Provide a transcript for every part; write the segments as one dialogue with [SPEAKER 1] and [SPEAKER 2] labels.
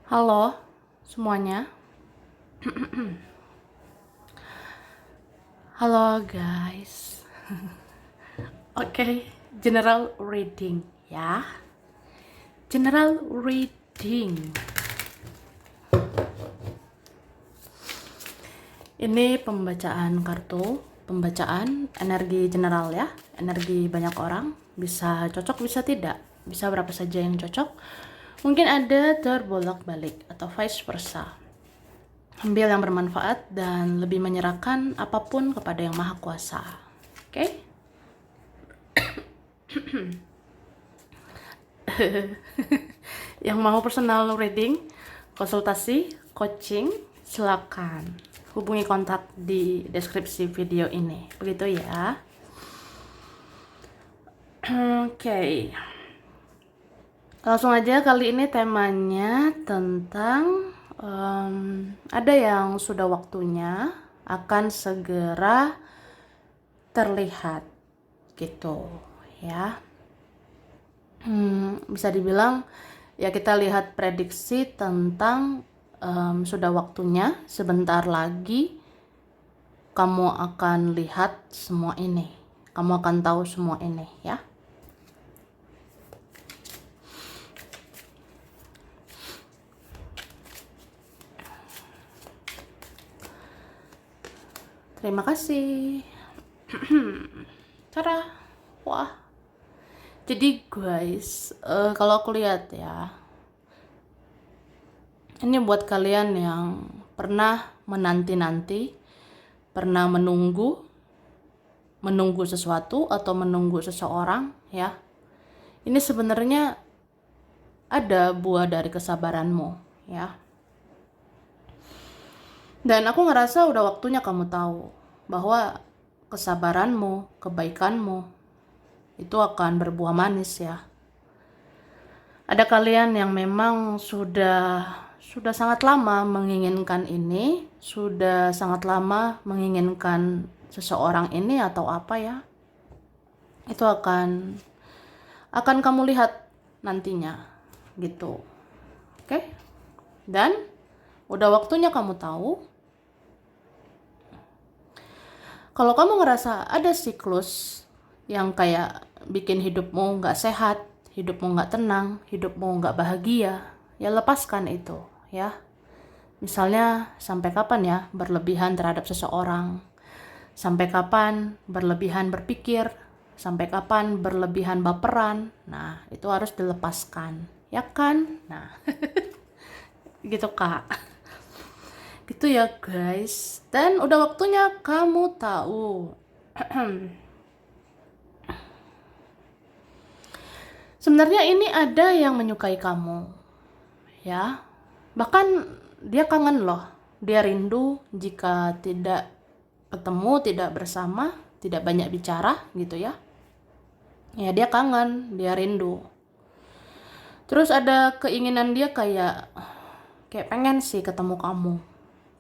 [SPEAKER 1] Halo semuanya. Halo guys. Oke, general reading ya. General reading. Ini pembacaan kartu, pembacaan energi general ya. Energi banyak orang, bisa cocok bisa tidak. Bisa berapa saja yang cocok. Mungkin ada terbolak-balik atau vice versa. Ambil yang bermanfaat dan lebih menyerahkan apapun kepada Yang Maha Kuasa. Oke? Yang mau personal reading, konsultasi, coaching, silakan hubungi kontak di deskripsi video ini. Begitu ya. Oke. Langsung aja, kali ini temanya tentang ada yang sudah waktunya akan segera terlihat gitu ya. Bisa dibilang ya, kita lihat prediksi tentang sudah waktunya, sebentar lagi kamu akan lihat semua ini, kamu akan tahu semua ini ya. Terima kasih. Cara, wah. Jadi guys, kalau aku lihat ya, ini buat kalian yang pernah menanti-nanti, pernah menunggu sesuatu atau menunggu seseorang ya. Ini sebenarnya ada buah dari kesabaranmu ya. Dan aku ngerasa udah waktunya kamu tahu bahwa kesabaranmu, kebaikanmu itu akan berbuah manis ya. Ada kalian yang memang sudah sangat lama menginginkan ini, sudah sangat lama menginginkan seseorang ini atau apa ya. Itu akan kamu lihat nantinya gitu. Oke? Dan udah waktunya kamu tahu. Kalau kamu ngerasa ada siklus yang kayak bikin hidupmu nggak sehat, hidupmu nggak tenang, hidupmu nggak bahagia, ya lepaskan itu ya. Misalnya sampai kapan ya berlebihan terhadap seseorang, sampai kapan berlebihan berpikir, sampai kapan berlebihan baperan. Nah itu harus dilepaskan ya kan. Nah gitu kak, gitu ya guys. Dan udah waktunya kamu tahu. Sebenarnya ini ada yang menyukai kamu ya, bahkan dia kangen loh, dia rindu jika tidak ketemu, tidak bersama, tidak banyak bicara gitu ya. Ya dia kangen, dia rindu. Terus ada keinginan dia kayak pengen sih ketemu kamu,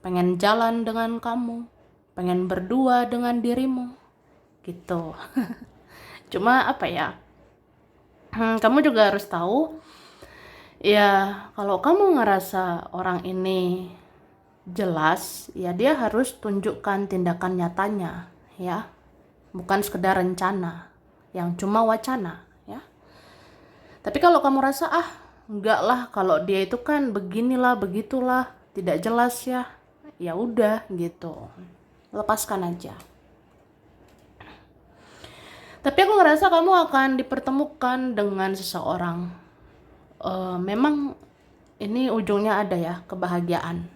[SPEAKER 1] pengen jalan dengan kamu, pengen berdua dengan dirimu gitu. Cuma apa ya, kamu juga harus tahu ya, kalau kamu ngerasa orang ini jelas, ya dia harus tunjukkan tindakan nyatanya ya, bukan sekedar rencana yang cuma wacana ya. Tapi kalau kamu rasa enggak lah, kalau dia itu kan beginilah begitulah, tidak jelas ya, ya udah gitu, lepaskan aja. Tapi aku ngerasa kamu akan dipertemukan dengan seseorang. Memang ini ujungnya ada ya, kebahagiaan.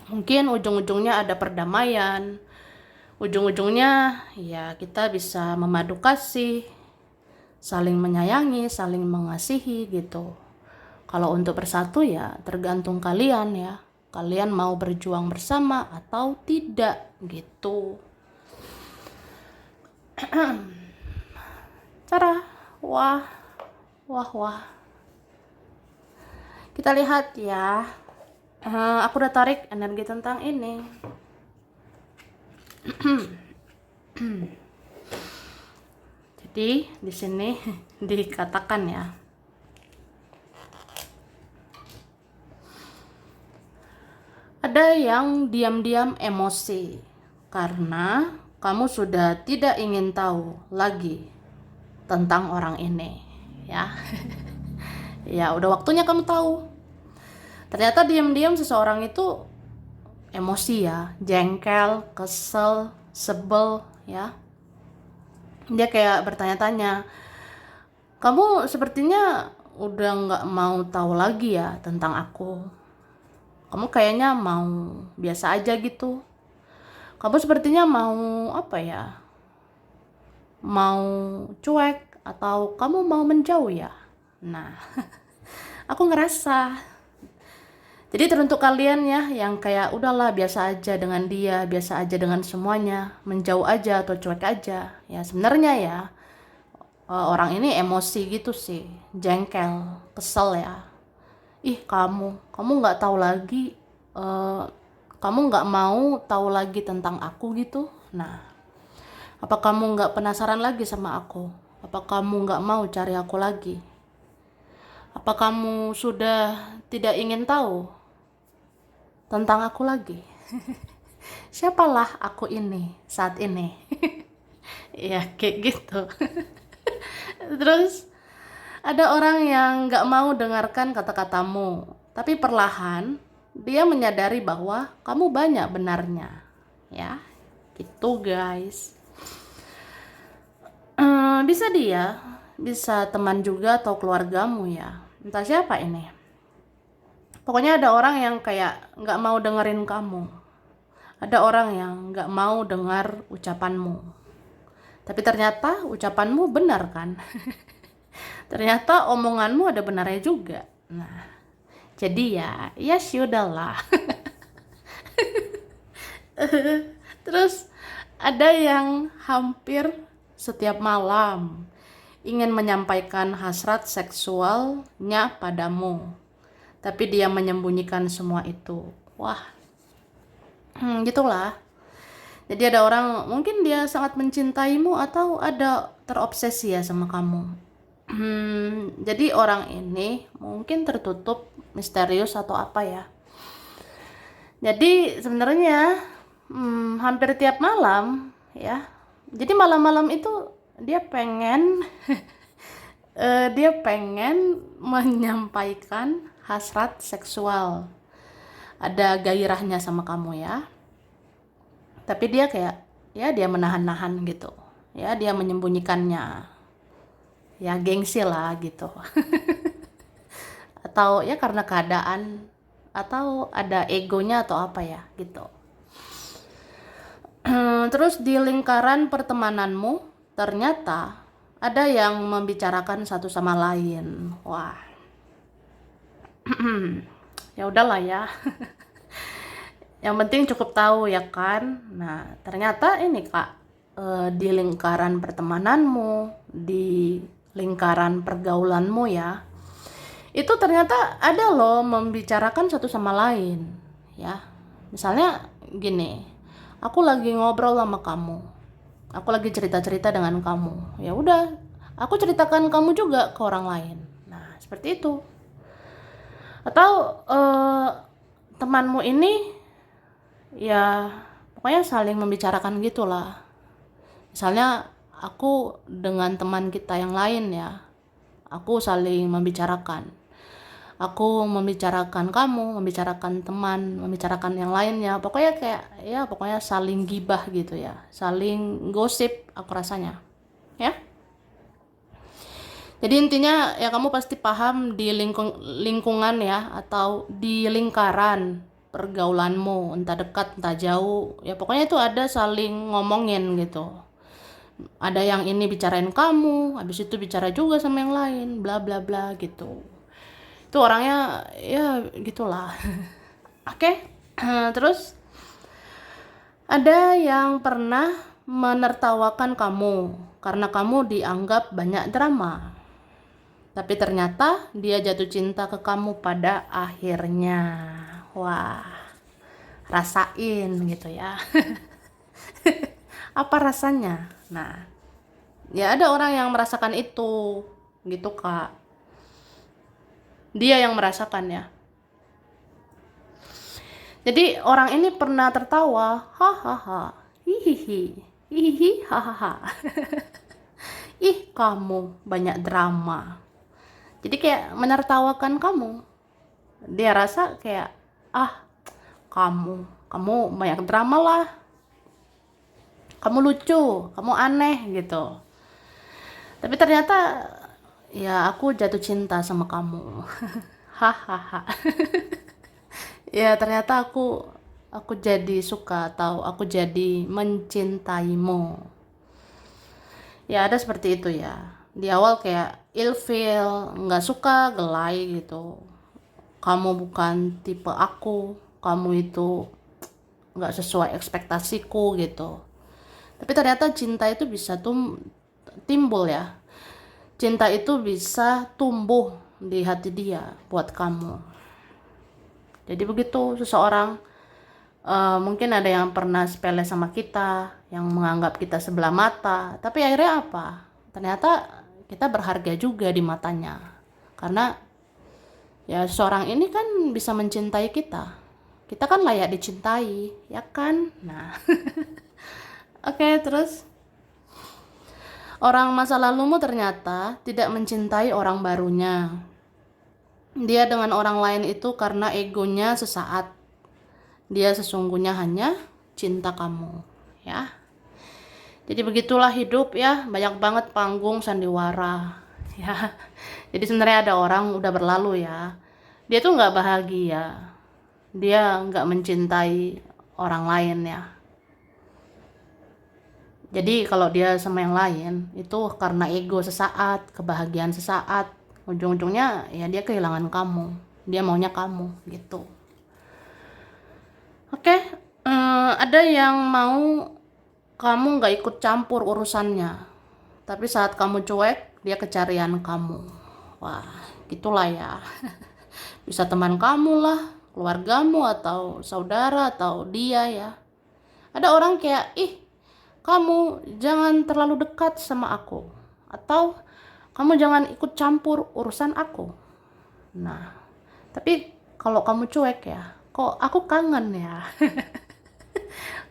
[SPEAKER 1] Mungkin ujung-ujungnya ada perdamaian, ujung-ujungnya ya kita bisa memadu kasih, saling menyayangi, saling mengasihi gitu. Kalau untuk bersatu ya tergantung kalian ya, kalian mau berjuang bersama atau tidak gitu. Cara, wah. Kita lihat ya. Aku udah tarik energi tentang ini. Jadi di sini dikatakan ya, Ada yang diam-diam emosi karena kamu sudah tidak ingin tahu lagi tentang orang ini, ya. Ya, udah waktunya kamu tahu. Ternyata diam-diam seseorang itu emosi ya, jengkel, kesel, sebel, ya. Dia kayak bertanya-tanya, kamu sepertinya udah nggak mau tahu lagi ya tentang aku. Kamu kayaknya mau biasa aja gitu. Kamu sepertinya mau apa ya? Mau cuek atau kamu mau menjauh ya? Nah, aku ngerasa. Jadi teruntuk kalian ya yang kayak udahlah biasa aja dengan dia, biasa aja dengan semuanya, menjauh aja atau cuek aja. Ya sebenarnya ya orang ini emosi gitu sih, jengkel, kesel ya. Ih kamu nggak tahu lagi, eh, kamu nggak mau tahu lagi tentang aku gitu. Nah, apa kamu nggak penasaran lagi sama aku? Apa kamu nggak mau cari aku lagi? Apa kamu sudah tidak ingin tahu tentang aku lagi? Siapalah aku ini saat ini? Ya kayak gitu. Terus ada orang yang gak mau dengarkan kata-katamu, tapi perlahan dia menyadari bahwa kamu banyak benarnya. Ya, gitu guys. Bisa dia, bisa teman juga atau keluargamu ya. Entah siapa ini. Pokoknya ada orang yang kayak gak mau dengerin kamu. Ada orang yang gak mau dengar ucapanmu. Tapi ternyata ucapanmu benar kan? Ternyata omonganmu ada benarnya juga. Nah, jadi ya sudahlah. Terus ada yang hampir setiap malam ingin menyampaikan hasrat seksualnya padamu, tapi dia menyembunyikan semua itu. Wah, gitulah. Jadi ada orang mungkin dia sangat mencintaimu atau ada terobsesi ya sama kamu. Jadi orang ini mungkin tertutup, misterius atau apa ya. Jadi sebenarnya hampir tiap malam ya. Jadi malam-malam itu dia pengen dia pengen menyampaikan hasrat seksual. Ada gairahnya sama kamu ya. Tapi dia kayak ya dia menahan-nahan gitu. Ya dia menyembunyikannya. Ya gengsi lah gitu. Atau ya karena keadaan atau ada egonya atau apa ya gitu. Terus di lingkaran pertemananmu ternyata ada yang membicarakan satu sama lain. Wah. Ya udahlah ya. Yang penting cukup tahu ya kan. Nah, ternyata ini Kak, di lingkaran pertemananmu, di lingkaran pergaulanmu ya. Itu ternyata ada loh membicarakan satu sama lain ya. Misalnya gini, aku lagi ngobrol sama kamu, aku lagi cerita-cerita dengan kamu, ya udah aku ceritakan kamu juga ke orang lain. Nah seperti itu. Atau temanmu ini ya pokoknya saling membicarakan gitulah. Misalnya aku dengan teman kita yang lain ya, aku saling membicarakan. Aku membicarakan kamu, membicarakan teman, membicarakan yang lainnya. Pokoknya kayak ya pokoknya saling gibah gitu ya. Saling gosip aku rasanya. Ya. Jadi intinya ya kamu pasti paham di lingkungan ya atau di lingkaran pergaulanmu, entah dekat entah jauh. Ya pokoknya itu ada saling ngomongin gitu. Ada yang ini bicarain kamu, habis itu bicara juga sama yang lain, bla bla bla gitu. Itu orangnya ya gitulah. Oke. Terus ada yang pernah menertawakan kamu karena kamu dianggap banyak drama. Tapi ternyata dia jatuh cinta ke kamu pada akhirnya. Wah, rasain gitu ya. Apa rasanya? Nah, ya ada orang yang merasakan itu gitu Kak. Dia yang merasakan ya. Jadi orang ini pernah tertawa, hahaha, hihihi, hihihi, hahaha. Ih, kamu banyak drama. Jadi kayak menertawakan kamu. Dia rasa kayak, ah, kamu banyak drama lah. Kamu lucu, kamu aneh gitu. Tapi ternyata ya aku jatuh cinta sama kamu. Hahaha. Ya ternyata aku jadi suka atau aku jadi mencintaimu. Ya ada seperti itu ya. Di awal kayak ilfeel, nggak suka, gelai gitu. Kamu bukan tipe aku, kamu itu nggak sesuai ekspektasiku gitu. Tapi ternyata cinta itu bisa timbul ya. Cinta itu bisa tumbuh di hati dia buat kamu. Jadi begitu seseorang, mungkin ada yang pernah sepele sama kita, yang menganggap kita sebelah mata, tapi akhirnya apa? Ternyata kita berharga juga di matanya. Karena ya seseorang ini kan bisa mencintai kita. Kita kan layak dicintai, ya kan? Nah, oke, terus orang masa lalumu ternyata tidak mencintai orang barunya. Dia dengan orang lain itu karena egonya sesaat. Dia sesungguhnya hanya cinta kamu, ya. Jadi begitulah hidup ya, banyak banget panggung sandiwara, ya. Jadi sebenarnya ada orang udah berlalu ya. Dia tuh nggak bahagia, dia nggak mencintai orang lain ya. Jadi kalau dia sama yang lain itu karena ego sesaat, kebahagiaan sesaat, ujung-ujungnya ya dia kehilangan kamu, dia maunya kamu gitu. Oke, ada yang mau kamu nggak ikut campur urusannya, tapi saat kamu cuek dia kecarian kamu. Wah, gitulah ya. Bisa teman kamu lah, keluargamu atau saudara atau dia ya. Ada orang kayak, ih, kamu jangan terlalu dekat sama aku, atau kamu jangan ikut campur urusan aku. Nah, tapi kalau kamu cuek ya, kok aku kangen ya.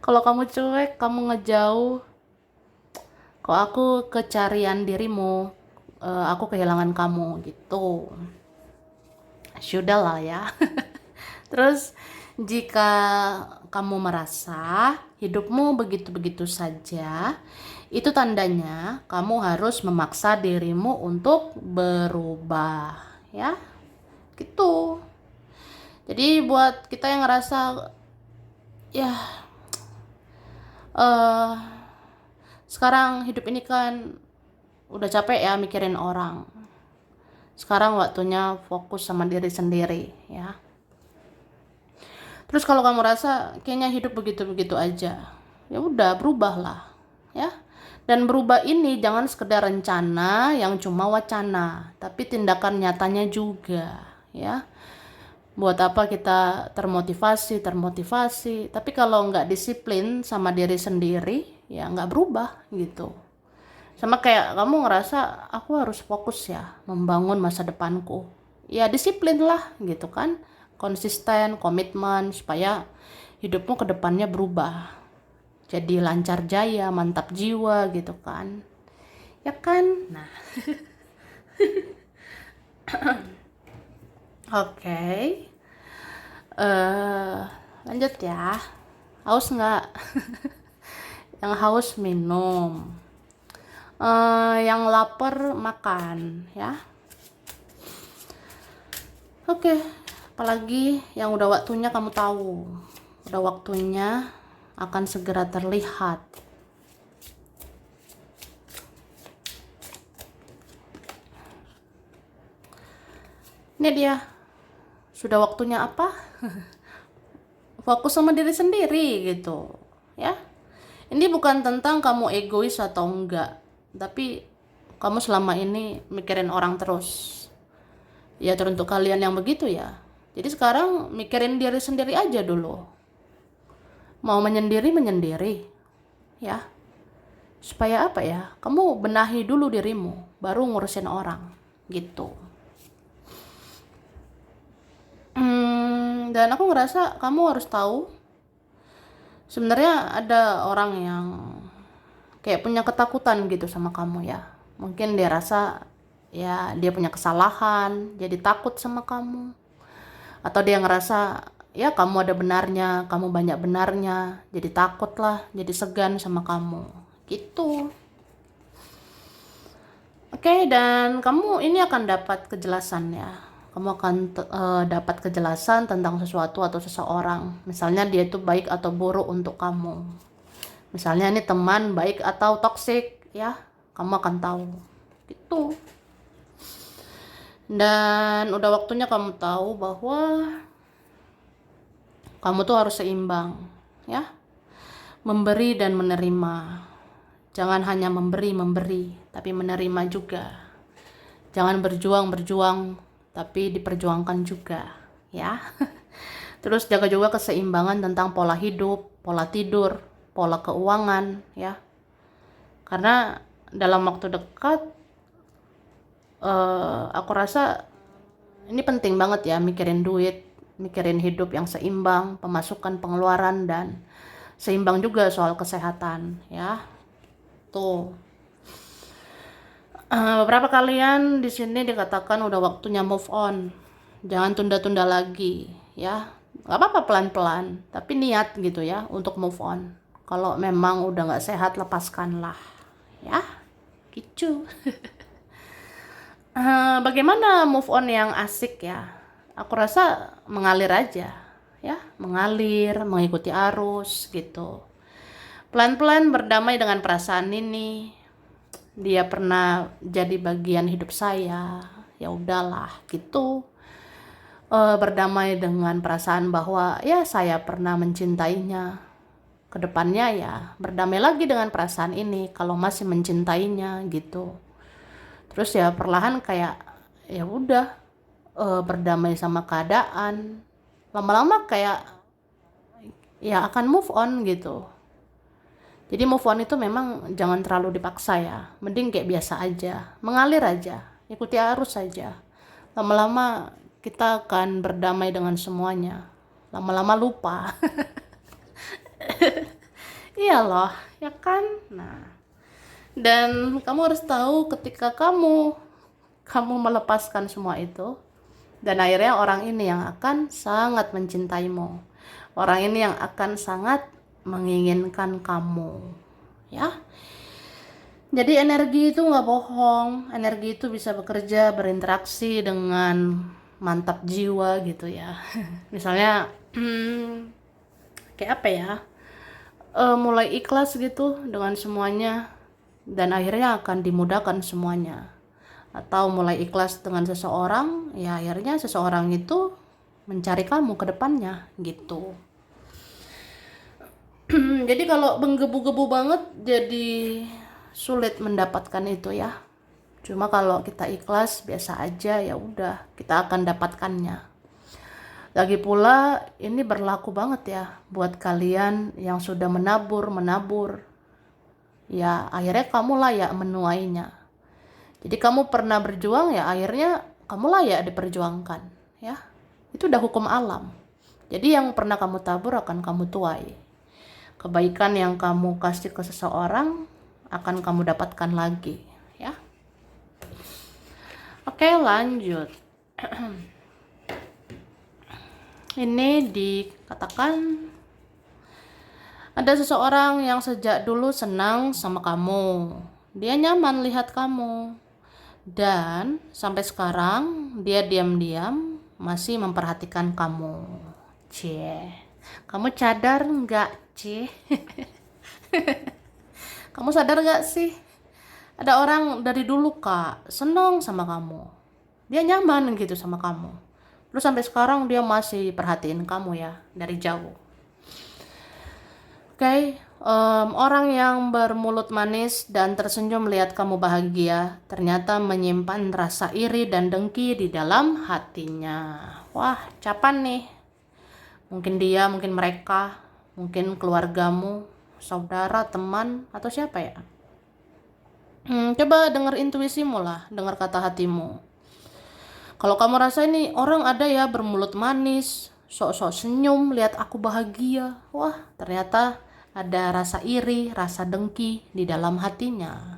[SPEAKER 1] Kalau kamu cuek, kamu ngejauh, kok aku kecarian dirimu, aku kehilangan kamu gitu. Sudah lah ya. Terus jika kamu merasa hidupmu begitu-begitu saja, itu tandanya kamu harus memaksa dirimu untuk berubah, ya. Gitu. Jadi buat kita yang ngerasa ya eh sekarang hidup ini kan udah capek ya mikirin orang. Sekarang waktunya fokus sama diri sendiri, ya. Terus kalau kamu rasa kayaknya hidup begitu-begitu aja, ya udah berubahlah, ya. Dan berubah ini jangan sekedar rencana yang cuma wacana, tapi tindakan nyatanya juga, ya. Buat apa kita termotivasi, tapi kalau nggak disiplin sama diri sendiri, ya nggak berubah gitu. Sama kayak kamu ngerasa aku harus fokus ya membangun masa depanku. Ya disiplin lah gitu kan. Konsisten, komitmen supaya hidupmu ke depannya berubah. Jadi lancar jaya, mantap jiwa gitu kan. Ya kan? Nah. Oke. Lanjut ya. Haus nggak? Yang haus minum. Yang lapar makan ya. Oke, apalagi yang udah waktunya kamu tahu, udah waktunya akan segera terlihat. Ini dia, sudah waktunya apa? Fokus sama diri sendiri gitu ya. Ini bukan tentang kamu egois atau enggak, tapi kamu selama ini mikirin orang terus. Ya teruntuk kalian yang begitu ya. Jadi sekarang mikirin diri sendiri aja dulu. Mau menyendiri ya. Supaya apa ya? Kamu benahi dulu dirimu, baru ngurusin orang gitu. Dan aku ngerasa kamu harus tahu, sebenarnya ada orang yang kayak punya ketakutan gitu sama kamu ya. Mungkin dia rasa ya dia punya kesalahan, jadi takut sama kamu. Atau dia ngerasa ya kamu ada benarnya, kamu banyak benarnya, jadi takut lah, jadi segan sama kamu. Gitu. Oke, dan kamu ini akan dapat kejelasan ya. Kamu akan dapat kejelasan tentang sesuatu atau seseorang. Misalnya dia itu baik atau buruk untuk kamu. Misalnya ini teman baik atau toksik ya. Kamu akan tahu. Gitu. Dan udah waktunya kamu tahu bahwa kamu tuh harus seimbang ya. Memberi dan menerima. Jangan hanya memberi, tapi menerima juga. Jangan berjuang, tapi diperjuangkan juga, ya. Terus jaga juga keseimbangan tentang pola hidup, pola tidur, pola keuangan, ya. Karena dalam waktu dekat, aku rasa ini penting banget ya, mikirin duit, mikirin hidup yang seimbang, pemasukan, pengeluaran, dan seimbang juga soal kesehatan, ya. Tuh. Beberapa kalian di sini dikatakan udah waktunya move on. Jangan tunda-tunda lagi, ya. Gak apa-apa pelan-pelan, tapi niat gitu ya untuk move on. Kalau memang udah gak sehat, lepaskanlah, ya. Gitu. Bagaimana move on yang asik ya? Aku rasa mengalir aja, ya. Mengalir, mengikuti arus gitu. Pelan-pelan berdamai dengan perasaan ini. Dia pernah jadi bagian hidup saya, ya udahlah gitu. Berdamai dengan perasaan bahwa ya saya pernah mencintainya. Kedepannya ya berdamai lagi dengan perasaan ini kalau masih mencintainya gitu. Terus ya perlahan kayak ya udah berdamai sama keadaan. Lama-lama kayak ya akan move on gitu. Jadi move on itu memang jangan terlalu dipaksa ya. Mending kayak biasa aja. Mengalir aja. Ikuti arus saja. Lama-lama kita akan berdamai dengan semuanya. Lama-lama lupa. Iya loh, ya kan? Nah, dan kamu harus tahu ketika kamu melepaskan semua itu, dan akhirnya orang ini yang akan sangat mencintaimu. Orang ini yang akan sangat menginginkan kamu, ya. Jadi energi itu nggak bohong, energi itu bisa bekerja, berinteraksi dengan mantap jiwa gitu ya. Misalnya kayak apa ya, mulai ikhlas gitu dengan semuanya, dan akhirnya akan dimudahkan semuanya. Atau mulai ikhlas dengan seseorang, ya akhirnya seseorang itu mencari kamu ke depannya gitu. Jadi kalau menggebu-gebu banget jadi sulit mendapatkan itu ya. Cuma kalau kita ikhlas biasa aja ya udah kita akan dapatkannya. Lagi pula ini berlaku banget ya buat kalian yang sudah menabur. Ya akhirnya kamu layak menuainya. Jadi kamu pernah berjuang ya akhirnya kamu layak diperjuangkan ya. Itu udah hukum alam. Jadi yang pernah kamu tabur akan kamu tuai. Kebaikan yang kamu kasih ke seseorang akan kamu dapatkan lagi, ya. Oke, lanjut. Ini dikatakan ada seseorang yang sejak dulu senang sama kamu. Dia nyaman lihat kamu. Dan sampai sekarang dia diam-diam masih memperhatikan kamu. Cie. Kamu sadar nggak, Cie? Kamu sadar nggak sih? Ada orang dari dulu Kak, seneng sama kamu. Dia nyaman gitu sama kamu. Terus sampai sekarang dia masih perhatiin kamu ya, dari jauh. Oke, orang yang bermulut manis dan tersenyum melihat kamu bahagia, ternyata menyimpan rasa iri dan dengki di dalam hatinya. Wah, capan nih. Mungkin dia, mungkin mereka, mungkin keluargamu, saudara, teman, atau siapa ya. Coba dengar intuisimu lah, dengar kata hatimu. Kalau kamu rasa ini orang ada ya bermulut manis, sok-sok senyum lihat aku bahagia. Wah, ternyata ada rasa iri, rasa dengki di dalam hatinya.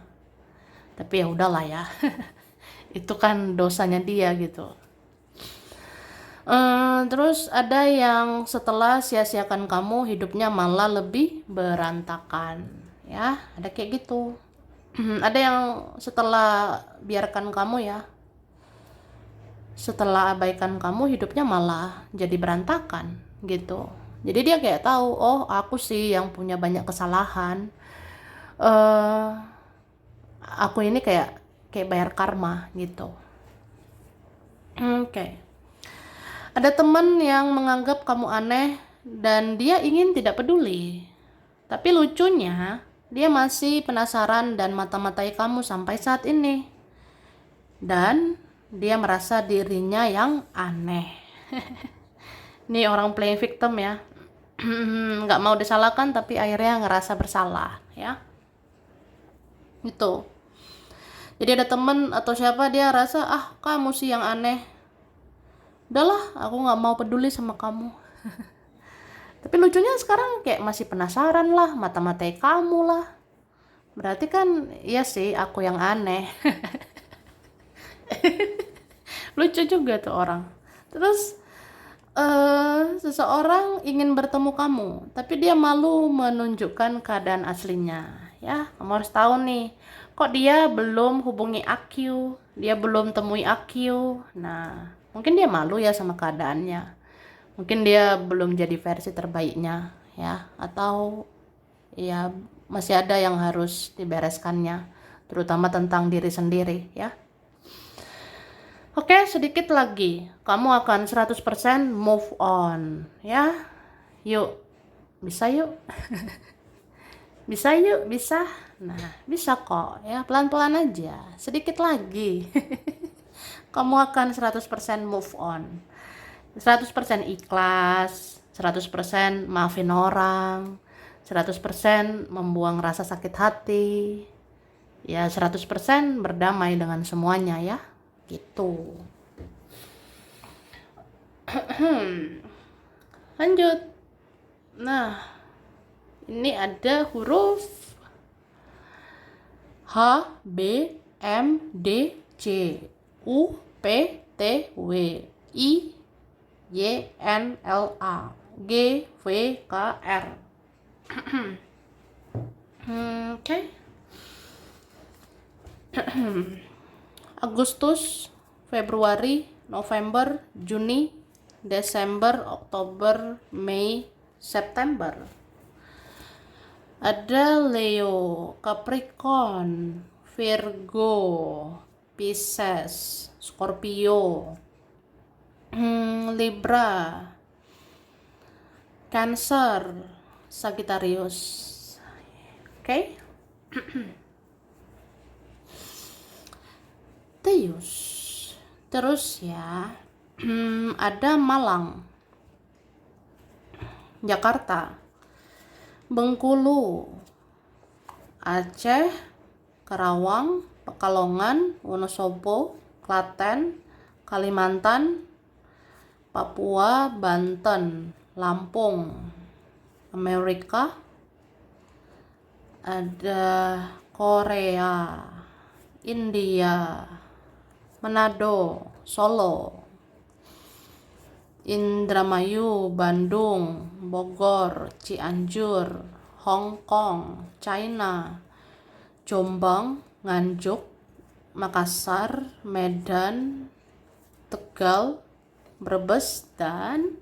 [SPEAKER 1] Tapi ya udahlah ya. Itu kan dosanya dia gitu. Terus ada yang setelah sia-siakan kamu, hidupnya malah lebih berantakan. Ya, ada kayak gitu. Ada yang setelah biarkan kamu ya, setelah abaikan kamu, hidupnya malah jadi berantakan gitu. Jadi dia kayak tahu, oh aku sih yang punya banyak kesalahan. eh aku ini kayak bayar karma gitu. Oke. Ada teman yang menganggap kamu aneh dan dia ingin tidak peduli. Tapi lucunya, dia masih penasaran dan mata-matai kamu sampai saat ini. Dan dia merasa dirinya yang aneh. Ini orang playing victim ya. Nggak mau disalahkan tapi akhirnya ngerasa bersalah ya. Itu. Jadi ada temen atau siapa dia rasa, ah kamu sih yang aneh. Udahlah, aku nggak mau peduli sama kamu. Tapi lucunya sekarang kayak masih penasaran lah, mata-matai kamu lah. Berarti kan iya sih aku yang aneh. Lucu juga tuh orang. Terus seseorang ingin bertemu kamu, tapi dia malu menunjukkan keadaan aslinya. Ya, kamu harus tahu nih, kok dia belum hubungi Akyu, dia belum temui Akyu. Nah, mungkin dia malu ya sama keadaannya. Mungkin dia belum jadi versi terbaiknya, ya. Atau ya masih ada yang harus dibereskannya, terutama tentang diri sendiri, ya. Oke, sedikit lagi. Kamu akan 100% move on, ya. Yuk. Bisa yuk. Bisa yuk, bisa. Nah, bisa kok, ya. Pelan-pelan aja. Sedikit lagi. Kamu akan 100% move on. 100% ikhlas, 100% maafin orang, 100% membuang rasa sakit hati. Ya, 100% berdamai dengan semuanya ya. Gitu. Lanjut. Nah, ini ada huruf H, B, M, D, C, U, P, T, W, I, Y, N, L, A, G, V, K, R. Oke. Agustus, Februari, November, Juni, Desember, Oktober, Mei, September. Ada Leo, Capricorn, Virgo, Pisces, Scorpio, Libra, Cancer, Sagittarius. Oke? Terus ya, ada Malang, Jakarta, Bengkulu, Aceh, Karawang, Pekalongan, Wonosobo, Klaten, Kalimantan, Papua, Banten, Lampung, Amerika, ada Korea, India, Manado, Solo, Indramayu, Bandung, Bogor, Cianjur, Hong Kong, China, Jombang, Nganjuk, Makassar, Medan, Tegal, Brebes, dan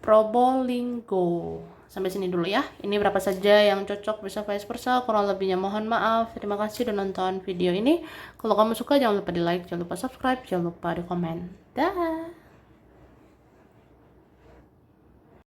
[SPEAKER 1] Probolinggo. Sampai sini dulu ya. Ini berapa saja yang cocok, bisa vice versa. Kurang lebihnya mohon maaf. Terima kasih sudah nonton video ini. Kalau kamu suka jangan lupa di like, jangan lupa subscribe, jangan lupa di komen. Dah.